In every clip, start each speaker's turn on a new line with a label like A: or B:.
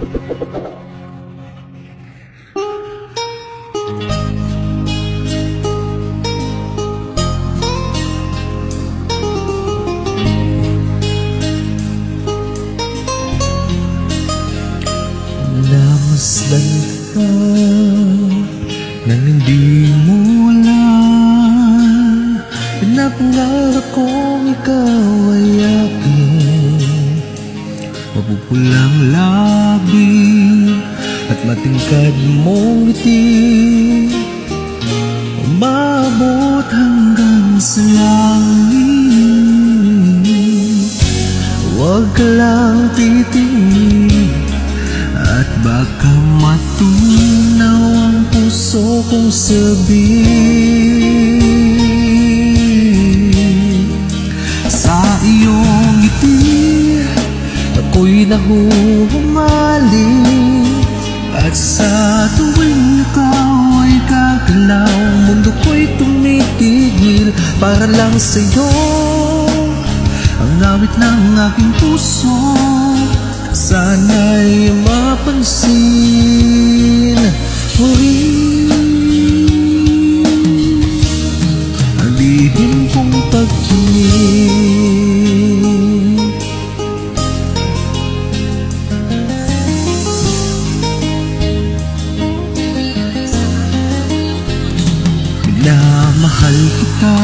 A: Namasdan ka nang hindi mo alam. Pinapangarap kong ikaw ay aking mapupulang labi at matingkad mong ngiti, umabot hanggang sa langit. Huwag ka lang titingin at baka matunaw ang puso kong sabihin. Sa iyong ngiti ako'y nahuhumaling, at sa tuwing ikaw ay gagalaw, mundo ko'y tumitigil para lang sa'yo. Ang awit ng aking puso sana'y mapansin mo rin ang lihim kong pagtingin. Minamahal kita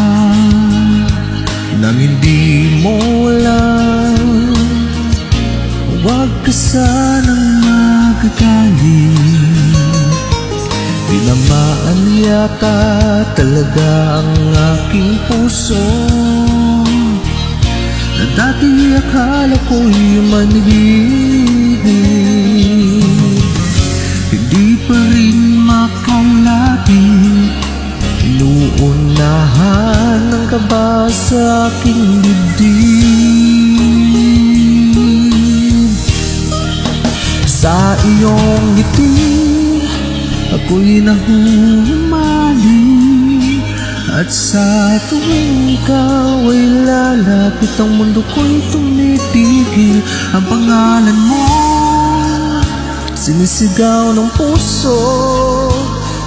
A: nang hindi mo alam. Huwag ka sanang magagaling, tinamaan yata talaga ang aking puso na dati akala ko'y manhihig. Hindi pa rin makalapit, inuunahan ng kaba sa aking dibdib. Sa iyong ngiti ako'y nahuhumaling, at sa tuwing ikaw ay lalapit, ang mundo ko'y tumitigil. Ang pangalan mo sinisigaw ng puso,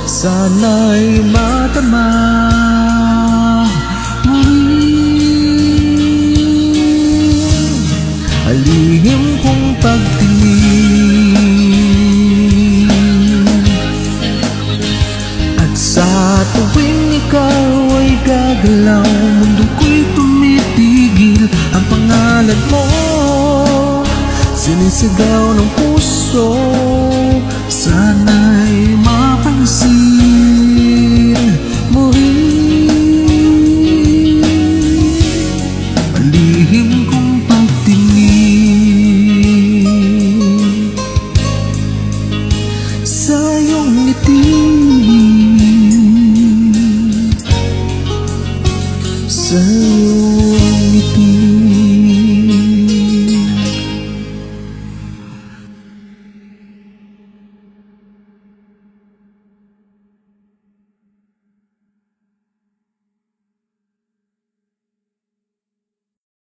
A: sana'y matama mo rin ang lihim kong pagtingin. At sa tuwing ikaw ay gagalaw, mundo ko'y tumitigil. Ang pangalan mo sinisigaw ng puso, sana'y mapansin mo rin ang lihim kong pagtingin. Sa iyong ngiti